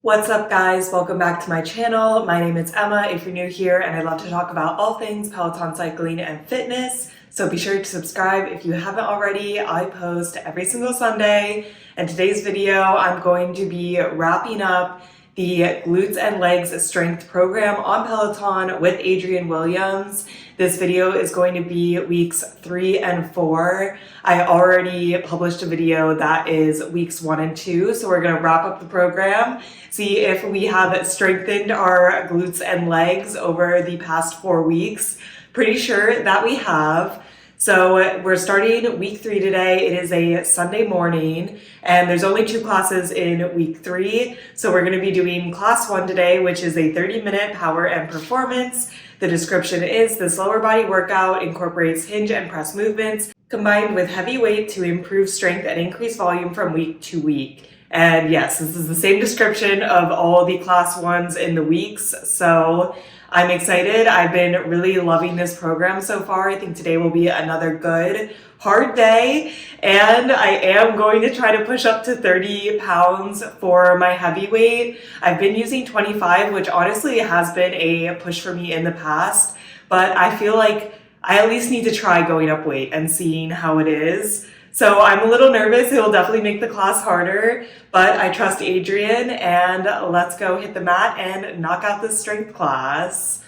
What's up, guys? Welcome back to my channel. My name is Emma if you're new here, and I love to talk about all things Peloton cycling and fitness. So be sure to subscribe if you haven't already. I post every single Sunday, and today's video I'm going to be wrapping up the glutes and legs strength program on Peloton with Adrian Williams. This video is going to be weeks 3 and 4. I already published a video that is weeks 1 and 2, so we're going to wrap up the program, see if we have strengthened our glutes and legs over the past 4 weeks. Pretty sure that we have. So we're starting week 3 today. It is a Sunday morning, and there's only 2 classes in week 3. So we're going to be doing class 1 today, which is a 30-minute power and performance. The description is this lower body workout incorporates hinge and press movements combined with heavy weight to improve strength and increase volume from week to week. And yes, this is the same description of all the class 1s in the weeks. So I'm excited. I've been really loving this program so far. I think today will be another good, hard day. And I am going to try to push up to 30 pounds for my heavyweight. I've been using 25, which honestly has been a push for me in the past. But I feel like I at least need to try going up weight and seeing how it is. So I'm a little nervous. It will definitely make the class harder, but I trust Adrian, and let's go hit the mat and knock out this strength class.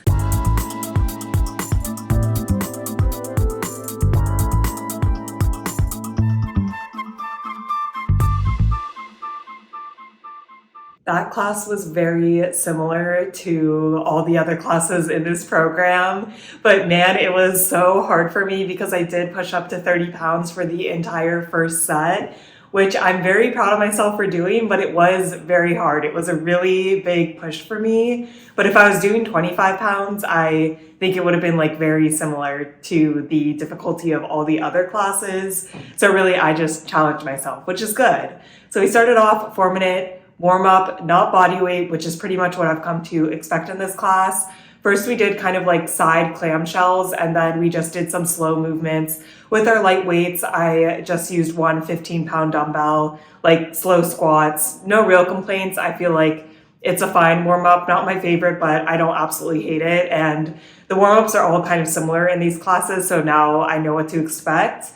That class was very similar to all the other classes in this program, but man, it was so hard for me because I did push up to 30 pounds for the entire first set, which I'm very proud of myself for doing, but it was very hard. It was a really big push for me, but if I was doing 25 pounds, I think it would have been like very similar to the difficulty of all the other classes. So really, I just challenged myself, which is good. So we started off 4-minute warm up, not body weight, which is pretty much what I've come to expect in this class. First, we did kind of like side clamshells, and then we just did some slow movements. With our light weights, I just used one 15-pound dumbbell, like slow squats. No real complaints. I feel like it's a fine warm up, not my favorite, but I don't absolutely hate it. And the warm ups are all kind of similar in these classes, so now I know what to expect.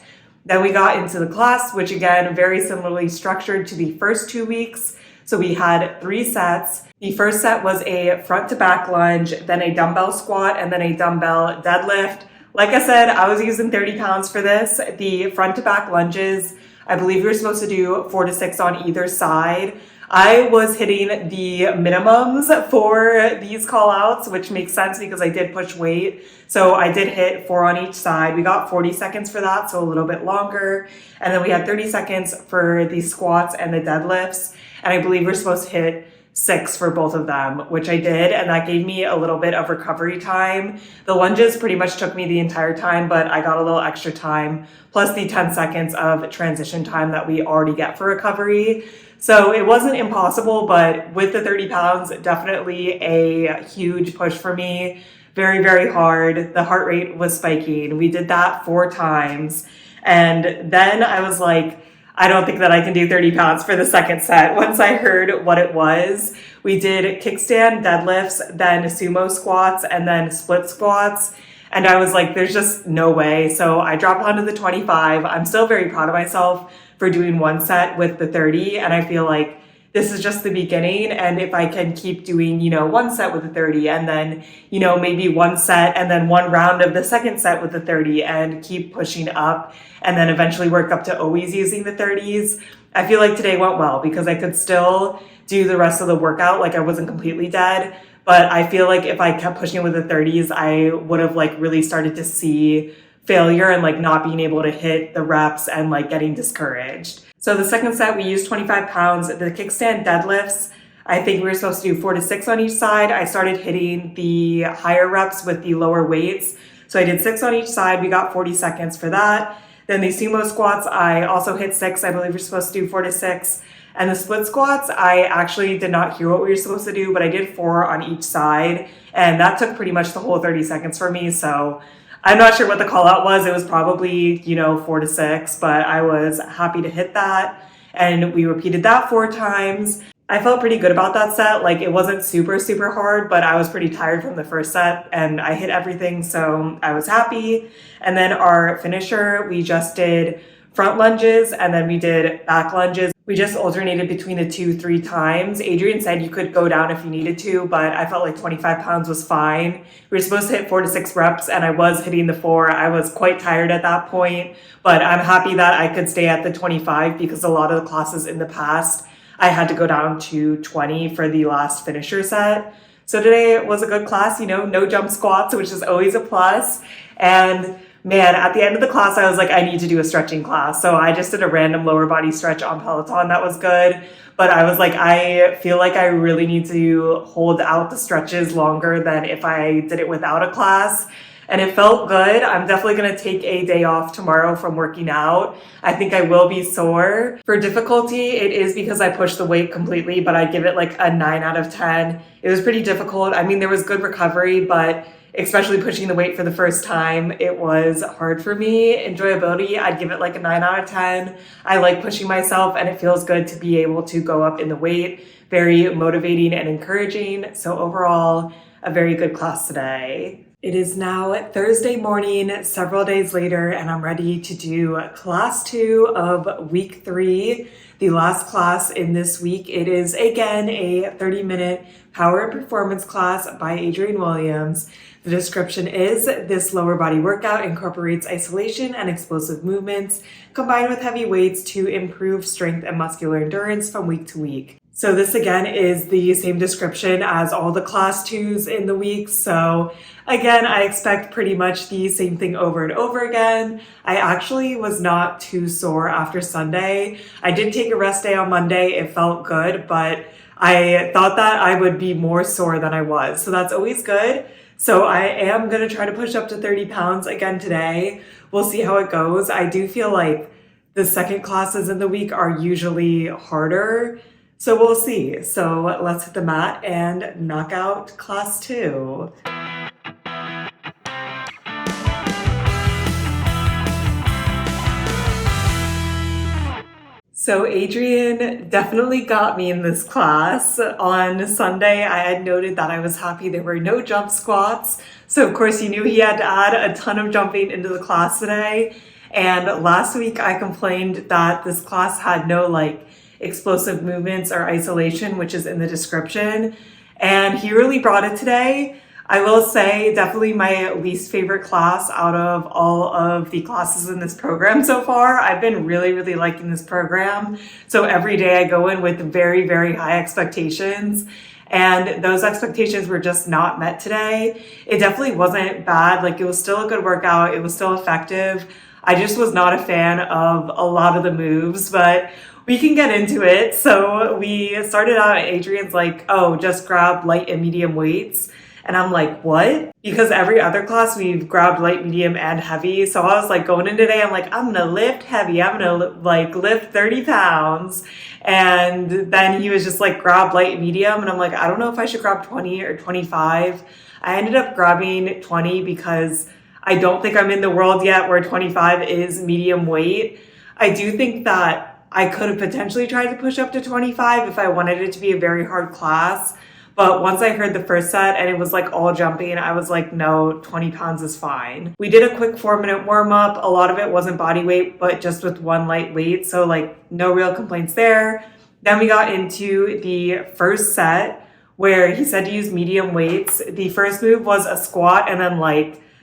Then we got into the class, which again, very similarly structured to the first 2 weeks. So we had 3 sets. The first set was a front to back lunge, then a dumbbell squat, and then a dumbbell deadlift. Like I said, I was using 30 pounds for this. The front to back lunges, I believe we were supposed to do 4 to 6 on either side. I was hitting the minimums for these call outs, which makes sense because I did push weight. So I did hit 4 on each side. We got 40 seconds for that, so a little bit longer. And then we had 30 seconds for the squats and the deadlifts. And I believe we're supposed to hit 6 for both of them, which I did. And that gave me a little bit of recovery time. The lunges pretty much took me the entire time, but I got a little extra time, plus the 10 seconds of transition time that we already get for recovery. So it wasn't impossible, but with the 30 pounds, definitely a huge push for me. Very, very hard. The heart rate was spiking. We did that 4 times. And then I was like, I don't think that I can do 30 pounds for the second set. Once I heard what it was, we did kickstand deadlifts, then sumo squats, and then split squats. And I was like, there's just no way. So I dropped onto the 25. I'm still very proud of myself for doing 1 set with the 30. And I feel like this is just the beginning. And if I can keep doing, 1 set with the 30, and then, maybe 1 set and then 1 round of the second set with the 30, and keep pushing up, and then eventually work up to always using the 30s. I feel like today went well because I could still do the rest of the workout. Like I wasn't completely dead, but I feel like if I kept pushing with the 30s, I would have like really started to see failure and like not being able to hit the reps and like getting discouraged. So the second set, we used 25 pounds. The kickstand deadlifts, I think we were supposed to do 4 to 6 on each side. I started hitting the higher reps with the lower weights. So I did 6 on each side. We got 40 seconds for that. Then the sumo squats, I also hit 6. I believe we're supposed to do 4 to 6. And the split squats, I actually did not hear what we were supposed to do, but I did 4 on each side. And that took pretty much the whole 30 seconds for me. So I'm not sure what the call out was. It was probably, 4 to 6, but I was happy to hit that. And we repeated that 4 times. I felt pretty good about that set. Like it wasn't super, super hard, but I was pretty tired from the first set and I hit everything. So I was happy. And then our finisher, we just did front lunges and then we did back lunges. We just alternated between the 2, 3 times. Adrian said you could go down if you needed to, but I felt like 25 pounds was fine. We were supposed to hit 4 to 6 reps and I was hitting the 4. I was quite tired at that point, but I'm happy that I could stay at the 25 because a lot of the classes in the past, I had to go down to 20 for the last finisher set. So today was a good class, no jump squats, which is always a plus. And man, at the end of the class, I was like, I need to do a stretching class. So I just did a random lower body stretch on Peloton. That was good. But I was like, I feel like I really need to hold out the stretches longer than if I did it without a class. And it felt good. I'm definitely going to take a day off tomorrow from working out. I think I will be sore. For difficulty, it is because I pushed the weight completely, but I give it like a 9 out of 10. It was pretty difficult. I mean, there was good recovery, but especially pushing the weight for the first time, it was hard for me. Enjoyability, I'd give it like a 9 out of 10. I like pushing myself and it feels good to be able to go up in the weight. Very motivating and encouraging. So overall, a very good class today. It is now Thursday morning, several days later, and I'm ready to do class 2 of week 3, the last class in this week. It is again a 30-minute power and performance class by Adrian Williams. The description is, this lower body workout incorporates isolation and explosive movements combined with heavy weights to improve strength and muscular endurance from week to week. So this again is the same description as all the class 2s in the week. So again, I expect pretty much the same thing over and over again. I actually was not too sore after Sunday. I did take a rest day on Monday. It felt good, but I thought that I would be more sore than I was. So that's always good. So I am going to try to push up to 30 pounds again today. We'll see how it goes. I do feel like the second classes in the week are usually harder. So we'll see. So let's hit the mat and knock out class 2. So Adrian definitely got me in this class. On Sunday, I had noted that I was happy there were no jump squats. So of course he knew he had to add a ton of jumping into the class today. And last week I complained that this class had no explosive movements or isolation, which is in the description. And he really brought it today. I will say definitely my least favorite class out of all of the classes in this program so far. I've been really, really liking this program. So every day I go in with very, very high expectations. And those expectations were just not met today. It definitely wasn't bad. It was still a good workout. It was still effective. I just was not a fan of a lot of the moves, but we can get into it. So we started out, Adrian's like, oh, just grab light and medium weights. And I'm like, what? Because every other class we've grabbed light, medium, and heavy. So I was going in today, I'm like, I'm gonna lift heavy. I'm gonna lift 30 pounds. And then he was just grab light, medium. And I'm like, I don't know if I should grab 20 or 25. I ended up grabbing 20 because I don't think I'm in the world yet where 25 is medium weight. I do think that I could have potentially tried to push up to 25 if I wanted it to be a very hard class. But once I heard the first set and it was all jumping, I was like, no, 20 pounds is fine. We did a quick 4-minute warm up. A lot of it wasn't body weight, but just with one light weight. So no real complaints there. Then we got into the first set where he said to use medium weights. The first move was a squat and then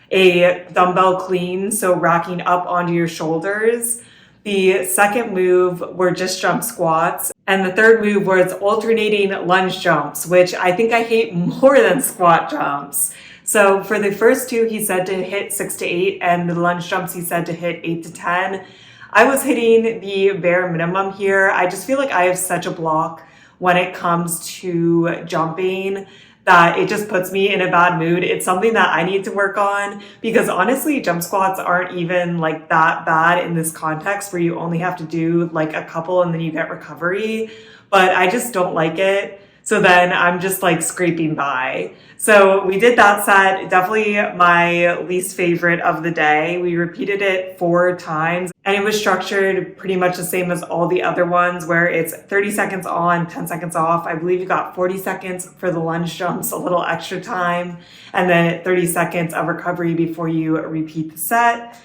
a dumbbell clean. So racking up onto your shoulders. The second move were just jump squats. And the third move was alternating lunge jumps, which I think I hate more than squat jumps. So for the first 2, he said to hit 6 to 8, and the lunge jumps he said to hit 8 to 10. I was hitting the bare minimum here. I just feel like I have such a block when it comes to jumping that it just puts me in a bad mood. It's something that I need to work on because honestly, jump squats aren't even that bad in this context where you only have to do a couple and then you get recovery. But I just don't like it. So then I'm just like scraping by. So we did that set, definitely my least favorite of the day. We repeated it 4 times and it was structured pretty much the same as all the other ones where it's 30 seconds on, 10 seconds off. I believe you got 40 seconds for the lunge jumps, a little extra time, and then 30 seconds of recovery before you repeat the set.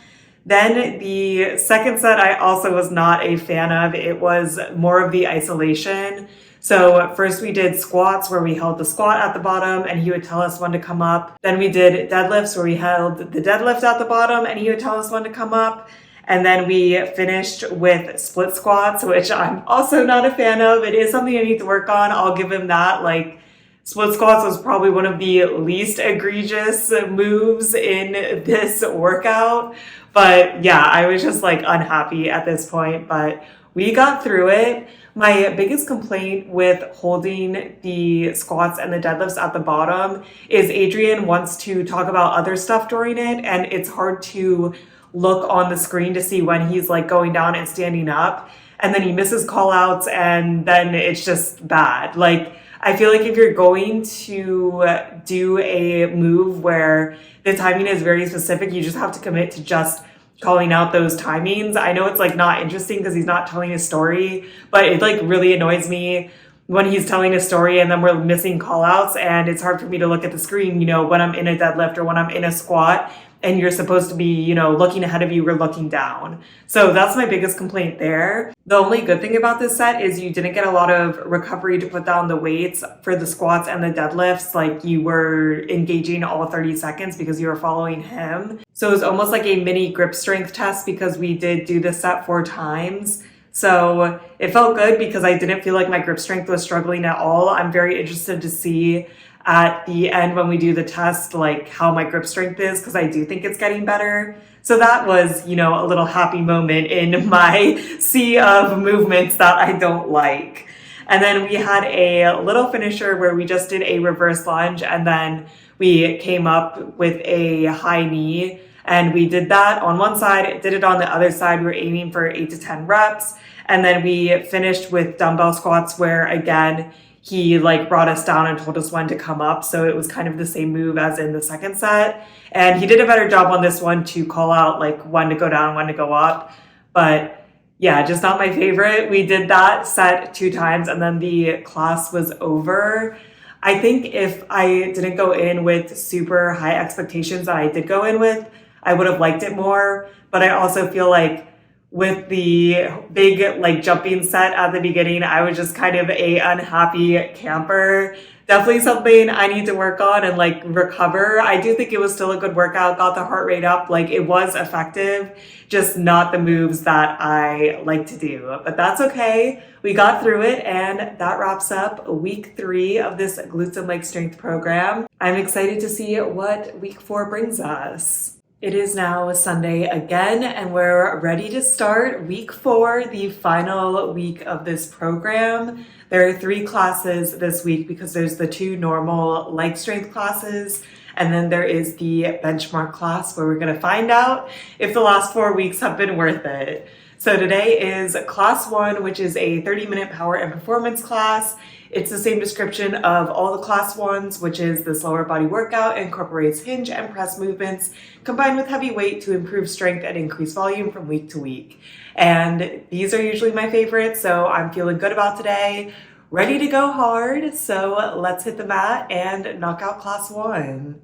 Then the second set I also was not a fan of. It was more of the isolation. So first we did squats where we held the squat at the bottom and he would tell us when to come up. Then we did deadlifts where we held the deadlift at the bottom and he would tell us when to come up. And then we finished with split squats, which I'm also not a fan of. It is something I need to work on. I'll give him that. Like, split squats was probably one of the least egregious moves in this workout. But yeah, I was just like unhappy at this point, but we got through it. My biggest complaint with holding the squats and the deadlifts at the bottom is Adrian wants to talk about other stuff during it, and it's hard to look on the screen to see when he's like going down and standing up, and then he misses call outs, and then it's just bad. Like, I feel like if you're going to do a move where the timing is very specific, you just have to commit to just calling out those timings. I know it's like not interesting because he's not telling a story, but it like really annoys me when he's telling a story and then we're missing call outs and it's hard for me to look at the screen, you know, when I'm in a deadlift or when I'm in a squat and you're supposed to be, you know, looking ahead of you or looking down. So that's my biggest complaint there. The only good thing about this set is you didn't get a lot of recovery to put down the weights for the squats and the deadlifts. Like, you were engaging all 30 seconds because you were following him. So it was almost like a mini grip strength test because we did do this set 4 times. So it felt good because I didn't feel like my grip strength was struggling at all. I'm very interested to see at the end when we do the test, like how my grip strength is, because I do think it's getting better. So that was, you know, a little happy moment in my sea of movements that I don't like. And then we had a little finisher where we just did a reverse lunge and then we came up with a high knee and we did that on one side, did it on the other side. We were aiming for 8 to 10 reps. And then we finished with dumbbell squats where, again, he like brought us down and told us when to come up. So it was kind of the same move as in the second set. And he did a better job on this one to call out like when to go down, when to go up. But yeah, just not my favorite. We did that set 2 times and then the class was over. I think if I didn't go in with super high expectations that I did go in with, I would have liked it more. But I also feel like with the big like jumping set at the beginning, I was just kind of a unhappy camper. Definitely something I need to work on and like recover. I do think it was still a good workout, got the heart rate up, like it was effective, just not the moves that I like to do. But that's okay. We got through it and that wraps up week 3 of this glutes and leg strength program. I'm excited to see what week 4 brings us. It is now Sunday again, and we're ready to start week 4, the final week of this program. There are 3 classes this week because there's the 2 normal leg strength classes, and then there is the benchmark class where we're going to find out if the last 4 weeks have been worth it. So today is class 1, which is a 30-minute power and performance class. It's the same description of all the class 1s, which is this lower body workout incorporates hinge and press movements combined with heavy weight to improve strength and increase volume from week to week. And these are usually my favorites, so I'm feeling good about today. Ready to go hard, so let's hit the mat and knock out class 1.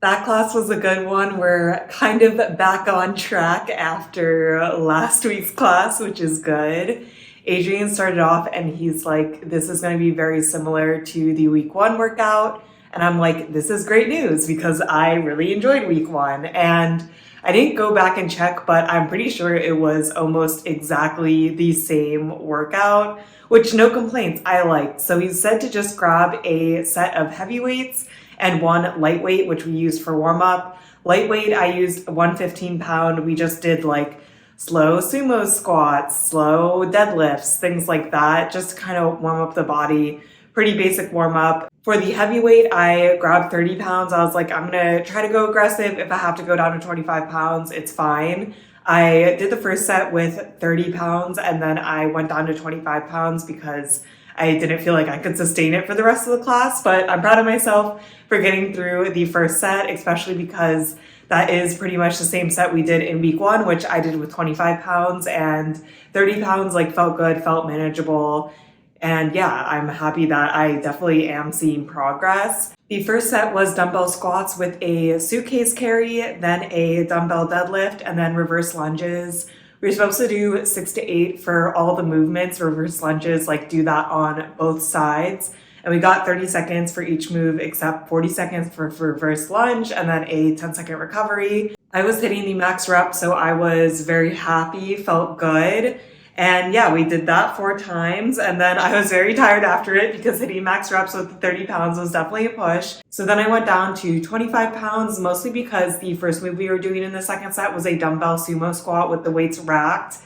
That class was a good one. We're kind of back on track after last week's class, which is good. Adrian started off and he's like, this is going to be very similar to the week 1 workout. And I'm like, this is great news because I really enjoyed week 1. And I didn't go back and check, but I'm pretty sure it was almost exactly the same workout, which no complaints, I liked. So he said to just grab a set of heavy weights and 1 lightweight, which we used for warm-up. Lightweight, I used 1 15-pound. We just did like slow sumo squats, slow deadlifts, things like that, just to kind of warm up the body pretty basic warm up. For the heavyweight, I grabbed 30 pounds. I was like, I'm gonna try to go aggressive. If I have to go down to 25 pounds, it's fine. I did the first set with 30 pounds and then I went down to 25 pounds because I didn't feel like I could sustain it for the rest of the class, but I'm proud of myself for getting through the first set, especially because that is pretty much the same set we did in week 1, which I did with 25 pounds, and 30 pounds like felt good, felt manageable. And yeah, I'm happy that I definitely am seeing progress. The first set was dumbbell squats with a suitcase carry, then a dumbbell deadlift, and then reverse lunges. We were supposed to do 6 to 8 for all the movements, reverse lunges, like do that on both sides. And we got 30 seconds for each move except 40 seconds for reverse lunge and then a 10-second recovery. I was hitting the max rep, so I was very happy, felt good. And yeah, we did that 4 times. And then I was very tired after it because hitting max reps with 30 pounds was definitely a push. So then I went down to 25 pounds, mostly because the first move we were doing in the second set was a dumbbell sumo squat with the weights racked.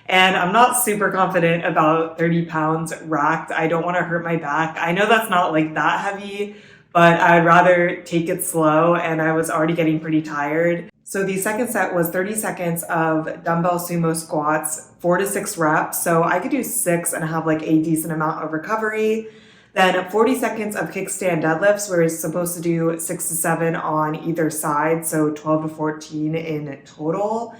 And I'm not super confident about 30 pounds racked. I don't want to hurt my back. I know that's not like that heavy, but I'd rather take it slow, and I was already getting pretty tired. So the second set was 30 seconds of dumbbell sumo squats, 4 to 6 reps. So I could do 6 and have like a decent amount of recovery. Then 40 seconds of kickstand deadlifts. We're supposed to do 6 to 7 on either side. So 12 to 14 in total.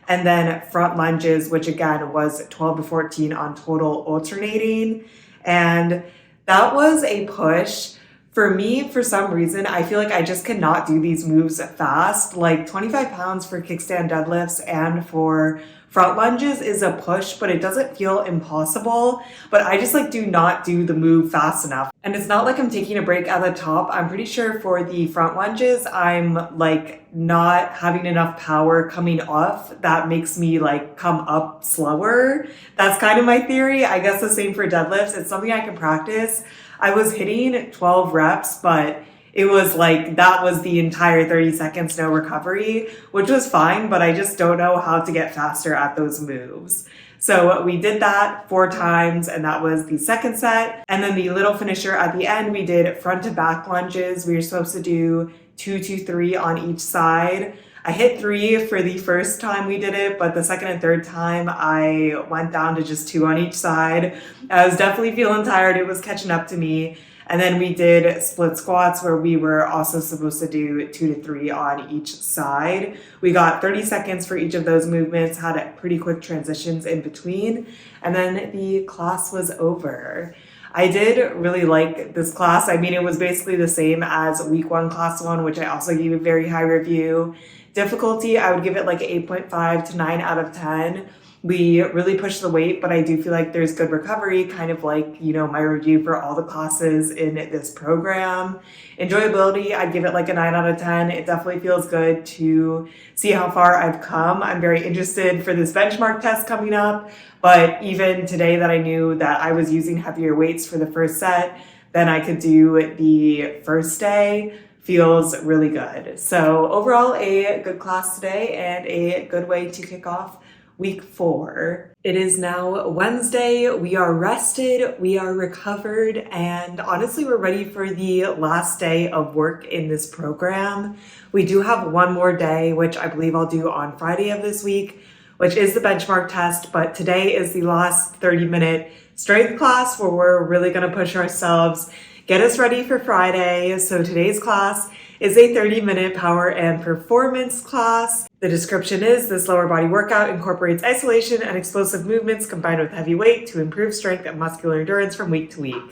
And then front lunges, which again was 12 to 14 on total alternating. And that was a push. For me, for some reason, I feel like I just cannot do these moves fast. Like 25 pounds for kickstand deadlifts and for front lunges is a push, but it doesn't feel impossible. But I just like do not do the move fast enough. And it's not like I'm taking a break at the top. I'm pretty sure for the front lunges, I'm like not having enough power coming off. That makes me like come up slower. That's kind of my theory. I guess the same for deadlifts. It's something I can practice. I was hitting 12 reps, but it was like that was the entire 30 seconds, no recovery, which was fine, but I just don't know how to get faster at those moves. So we did that 4 times, and that was the second set. And then the little finisher at the end, we did front to back lunges. We were supposed to do 2 to 3 on each side. I hit 3 for the first time we did it, but the second and third time I went down to just 2 on each side. I was definitely feeling tired. It was catching up to me. And then we did split squats where we were also supposed to do 2 to 3 on each side. We got 30 seconds for each of those movements, had pretty quick transitions in between, and then the class was over. I did really like this class. I mean, it was basically the same as week 1, class 1, which I also gave a very high review. Difficulty, I would give it like an 8.5 to 9 out of 10. We really pushed the weight, but I do feel like there's good recovery, kind of like, you know, my review for all the classes in this program. Enjoyability, I'd give it like a 9 out of 10. It definitely feels good to see how far I've come. I'm very interested for this benchmark test coming up, but even today that I knew that I was using heavier weights for the first set than I could do the first day, feels really good. So overall, a good class today and a good way to kick off week 4. It is now Wednesday. We are rested, we are recovered, and honestly, we're ready for the last day of work in this program. We do have one more day, which I believe I'll do on Friday of this week, which is the benchmark test, but today is the last 30-minute strength class where we're really gonna push ourselves, get us ready for Friday. So today's class is a 30-minute power and performance class. The description is this lower body workout incorporates isolation and explosive movements combined with heavy weight to improve strength and muscular endurance from week to week.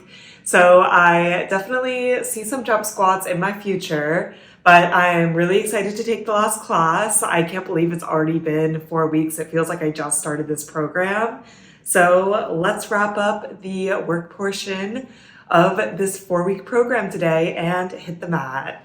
So I definitely see some jump squats in my future, but I'm really excited to take the last class. I can't believe it's already been 4 weeks. It feels like I just started this program. So let's wrap up the work portion of this 4-week program today and hit the mat.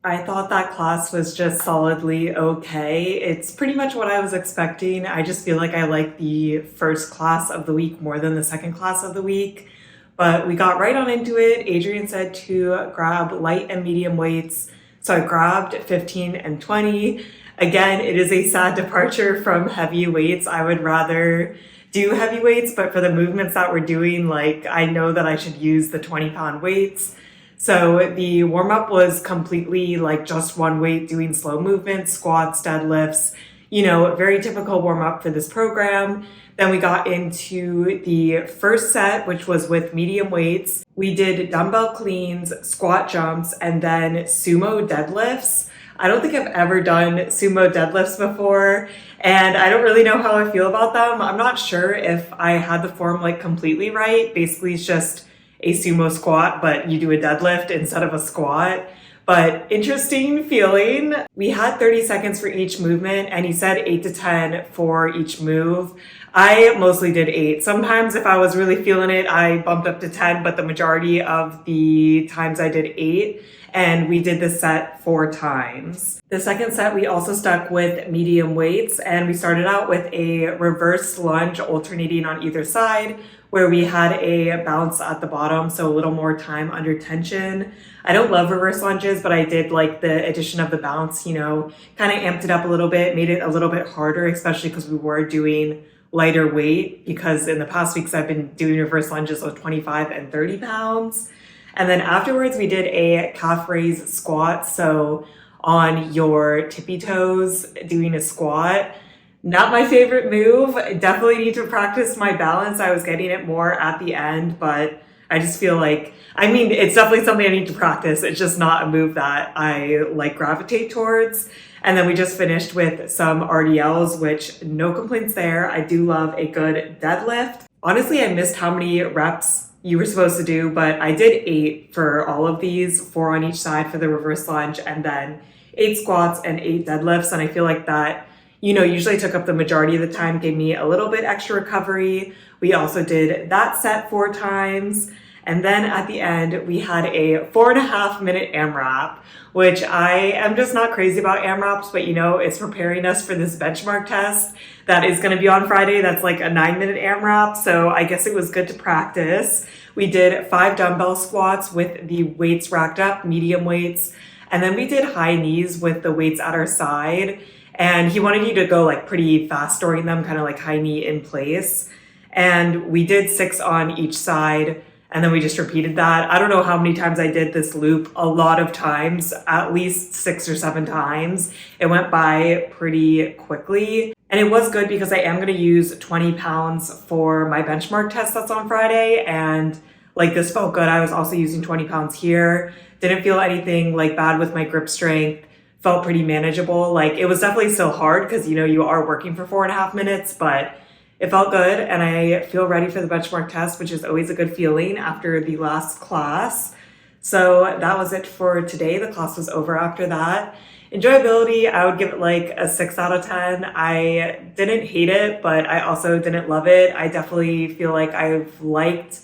I thought that class was just solidly okay. It's pretty much what I was expecting. I just feel like I like the first class of the week more than the second class of the week. But we got right on into it. Adrian said to grab light and medium weights, So I grabbed 15 and 20. Again, it is a sad departure from heavy weights. I would rather do heavy weights, but for the movements that we're doing, like I know that I should use the 20-pound weights. So the warm-up was completely like just one weight, doing slow movements, squats, deadlifts, very typical warm-up for this program. Then we got into the first set, which was with medium weights. We did dumbbell cleans, squat jumps, and then sumo deadlifts. I don't think I've ever done sumo deadlifts before, and I don't really know how I feel about them. I'm not sure if I had the form like completely right. Basically, it's just a sumo squat, but you do a deadlift instead of a squat. But interesting feeling. We had 30 seconds for each movement, and he said 8 to 10 for each move. I mostly did 8. Sometimes if I was really feeling it, I bumped up to 10, but the majority of the times I did 8. And we did this set 4 times. The second set, we also stuck with medium weights, and we started out with a reverse lunge alternating on either side, where we had a bounce at the bottom, so a little more time under tension. I don't love reverse lunges, but I did like the addition of the bounce, kind of amped it up a little bit, made it a little bit harder, especially because we were doing lighter weight, because in the past weeks I've been doing reverse lunges with 25 and 30 pounds. And then afterwards, we did a calf raise squat. So on your tippy toes, doing a squat. Not my favorite move. I definitely need to practice my balance. I was getting it more at the end, but I just feel like, it's definitely something I need to practice. It's just not a move that I gravitate towards. And then we just finished with some RDLs, which no complaints there. I do love a good deadlift. Honestly, I missed how many reps you were supposed to do, but I did 8 for all of these, 4 on each side for the reverse lunge, and then 8 squats and 8 deadlifts. And I feel like that, usually took up the majority of the time, gave me a little bit extra recovery. We also did that set 4 times. And then at the end, we had a 4.5-minute AMRAP, which I am just not crazy about AMRAPs, but it's preparing us for this benchmark test that is going to be on Friday. That's like a 9-minute AMRAP. So I guess it was good to practice. We did 5 dumbbell squats with the weights racked up, medium weights. And then we did high knees with the weights at our side. And he wanted you to go pretty fast during them, kind of like high knee in place. And we did 6 on each side. And then we just repeated that. I don't know how many times I did this loop, a lot of times, at least 6 or 7 times. It went by pretty quickly. And it was good because I am going to use 20 pounds for my benchmark test that's on Friday. And this felt good. I was also using 20 pounds here. Didn't feel anything bad with my grip strength. Felt pretty manageable. It was definitely still hard because, you are working for 4.5 minutes, but it felt good, and I feel ready for the benchmark test, which is always a good feeling after the last class. So that was it for today. The class was over after that. Enjoyability, I would give it a 6 out of 10. I didn't hate it, but I also didn't love it. I definitely feel like I've liked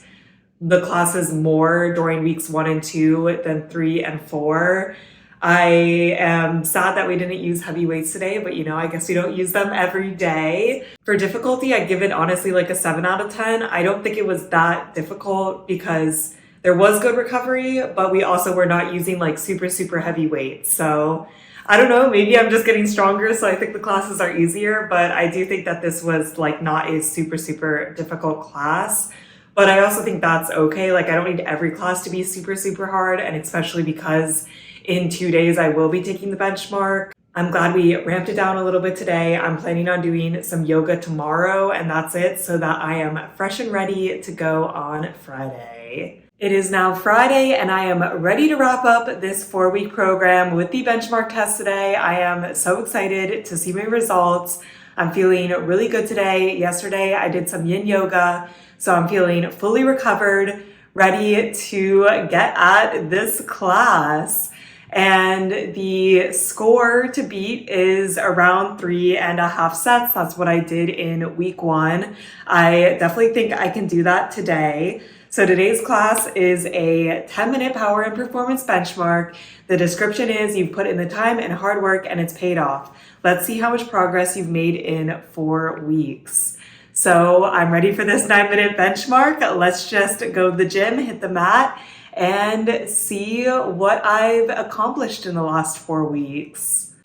the classes more during weeks 1 and 2 than 3 and 4. I am sad that we didn't use heavy weights today, but I guess we don't use them every day. For difficulty, I give it honestly a 7 out of 10. I don't think it was that difficult because there was good recovery, but we also were not using super, super heavy weights. So I don't know, maybe I'm just getting stronger, so I think the classes are easier, but I do think that this was not a super, super difficult class. But I also think that's okay. I don't need every class to be super, super hard, and especially because in 2 days, I will be taking the benchmark. I'm glad we ramped it down a little bit today. I'm planning on doing some yoga tomorrow, and that's it, so that I am fresh and ready to go on Friday. It is now Friday, and I am ready to wrap up this 4-week program with the benchmark test today. I am so excited to see my results. I'm feeling really good today. Yesterday, I did some yin yoga, so I'm feeling fully recovered, ready to get at this class. And the score to beat is around 3.5 sets. That's what I did in week 1. I definitely think I can do that today. So today's class is a 10-minute power and performance benchmark. The description is you've put in the time and hard work and it's paid off. Let's see how much progress you've made in 4 weeks. So I'm ready for this 9-minute benchmark. Let's just go to the gym, hit the mat, and see what I've accomplished in the last 4 weeks.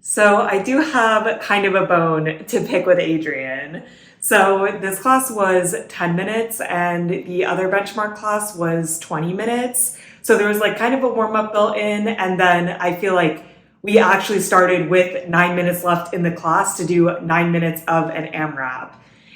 So I do have kind of a bone to pick with Adrian. So this class was 10 minutes and the other benchmark class was 20 minutes. So there was like kind of a warm up built in, and then I feel like we actually started with 9 minutes left in the class to do 9 minutes of an AMRAP.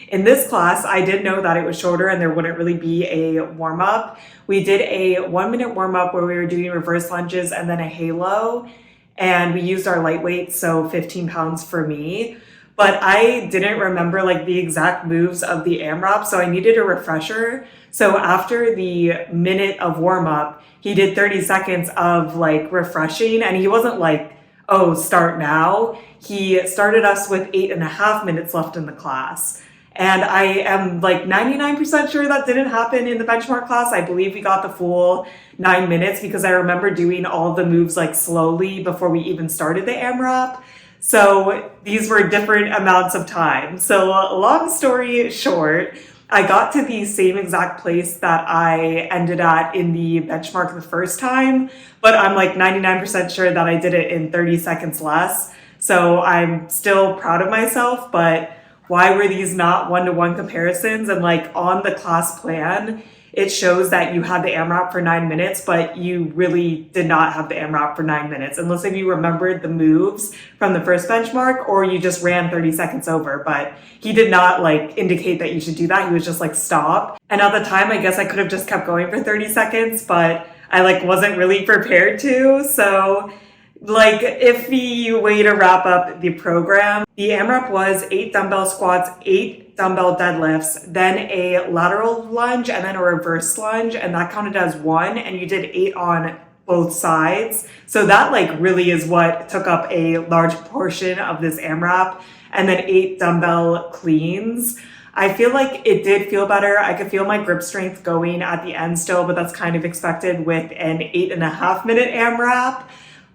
In this class, I did know that it was shorter and there wouldn't really be a warm up. We did a 1 minute warm up where we were doing reverse lunges and then a halo. And we used our lightweight, so 15 pounds for me. But I didn't remember like the exact moves of the AMRAP, so I needed a refresher. So after the minute of warm up, he did 30 seconds of like refreshing, and he wasn't like, oh, start now. He started us with 8.5 minutes left in the class. And I am like 99% sure that didn't happen in the benchmark class. I believe we got the full 9 minutes because I remember doing all the moves like slowly before we even started the AMRAP. So these were different amounts of time. So long story short, I got to the same exact place that I ended at in the benchmark the first time, but I'm like 99% sure that I did it in 30 seconds less. So I'm still proud of myself, but why were these not one-to-one comparisons? And like on the class plan, it shows that you had the AMRAP for 9 minutes, but you really did not have the AMRAP for 9 minutes, unless if you remembered the moves from the first benchmark or you just ran 30 seconds over. But he did not like indicate that you should do that. He was just like, stop. And at the time, I guess I could have just kept going for 30 seconds, but I like wasn't really prepared to. So like if the way to wrap up the program, the AMRAP was 8 dumbbell squats, 8 dumbbell deadlifts, then a lateral lunge, and then a reverse lunge, and that counted as 1, and you did 8 on both sides. So that like really is what took up a large portion of this AMRAP, and then 8 dumbbell cleans. I feel like it did feel better. I could feel my grip strength going at the end still, but that's kind of expected with an 8.5 minute AMRAP.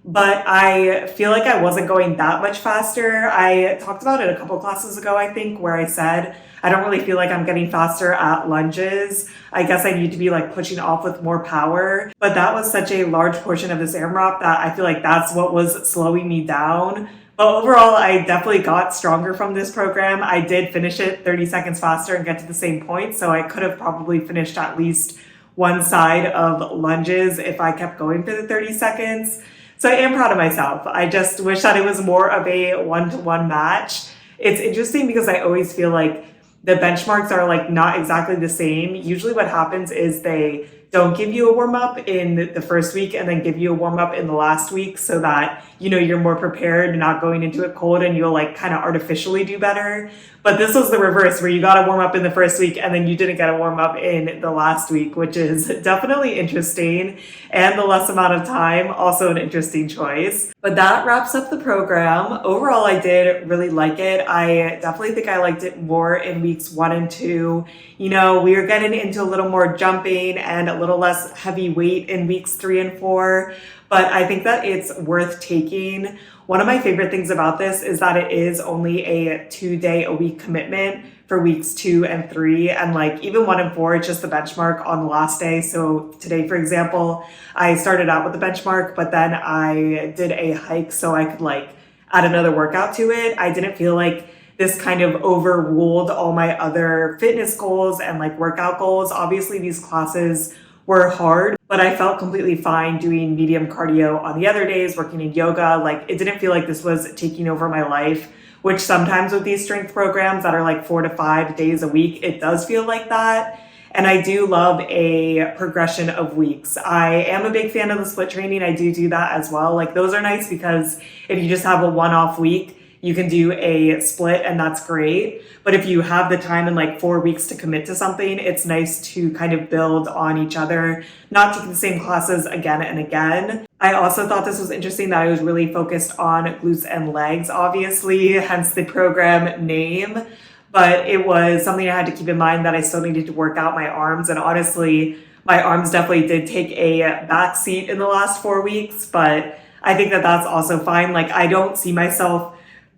But I feel like I wasn't going that much faster. I talked about it a couple classes ago, I think, where I said, I don't really feel like I'm getting faster at lunges. I guess I need to be like pushing off with more power. But that was such a large portion of this AMRAP that I feel like that's what was slowing me down. But overall, I definitely got stronger from this program. I did finish it 30 seconds faster and get to the same point. So I could have probably finished at least one side of lunges if I kept going for the 30 seconds. So I am proud of myself. I just wish that it was more of a one-to-one match. It's interesting because I always feel like the benchmarks are like not exactly the same. Usually what happens is they don't give you a warm-up in the first week and then give you a warm-up in the last week so that, you know, you're more prepared, not going into it cold, and you'll like kind of artificially do better. But this was the reverse, where you got a warm-up in the first week and then you didn't get a warm-up in the last week, which is definitely interesting. And the less amount of time, also an interesting choice. But that wraps up the program. Overall, I did really like it. I definitely think I liked it more in weeks 1 and 2. You know, we were getting into a little more jumping and a little less heavy weight in weeks 3 and 4. But I think that it's worth taking. One of my favorite things about this is that it is only a 2-day-a-week commitment for weeks 2 and 3. And like even 1 and 4, it's just the benchmark on the last day. So today, for example, I started out with the benchmark, but then I did a hike so I could like add another workout to it. I didn't feel like this kind of overruled all my other fitness goals and like workout goals. Obviously, these classes were hard, but I felt completely fine doing medium cardio on the other days, working in yoga. Like it didn't feel like this was taking over my life, which sometimes with these strength programs that are like 4 to 5 days a week, it does feel like that. And I do love a progression of weeks. I am a big fan of the split training. I do that as well. Like those are nice because if you just have a one-off week, you can do a split and that's great. But if you have the time in like 4 weeks to commit to something, it's nice to kind of build on each other, not take the same classes again and again. I also thought this was interesting that I was really focused on glutes and legs, obviously, hence the program name. But it was something I had to keep in mind that I still needed to work out my arms. And honestly, my arms definitely did take a back seat in the last 4 weeks, but I think that that's also fine. Like, I don't see myself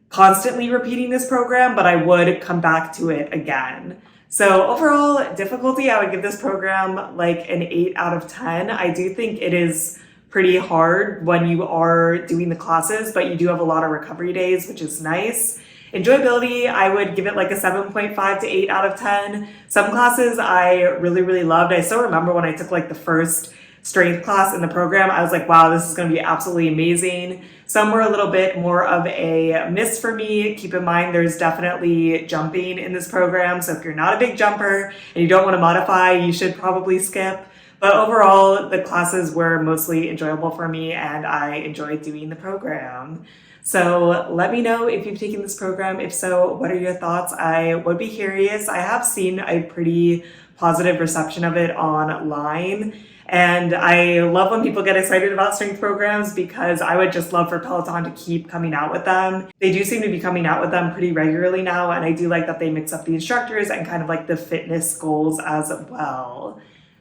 constantly repeating this program, but I would come back to it again. So overall difficulty, I would give this program like an 8 out of 10. I do think it is pretty hard when you are doing the classes, but you do have a lot of recovery days, which is nice. Enjoyability, I would give it like a 7.5 to 8 out of 10. Some classes I really, really loved. I still remember when I took like the first strength class in the program, I was like, wow, this is going to be absolutely amazing. Some were a little bit more of a miss for me. Keep in mind, there's definitely jumping in this program. So if you're not a big jumper and you don't want to modify, you should probably skip. But overall, the classes were mostly enjoyable for me and I enjoyed doing the program. So let me know if you've taken this program. If so, what are your thoughts? I would be curious. I have seen a pretty positive reception of it online. And I love when people get excited about strength programs because I would just love for Peloton to keep coming out with them. They do seem to be coming out with them pretty regularly now, and I do like that they mix up the instructors and kind of like the fitness goals as well.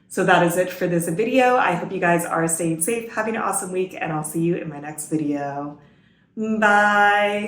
So that is it for this video. I hope you guys are staying safe, having an awesome week, and I'll see you in my next video. Bye!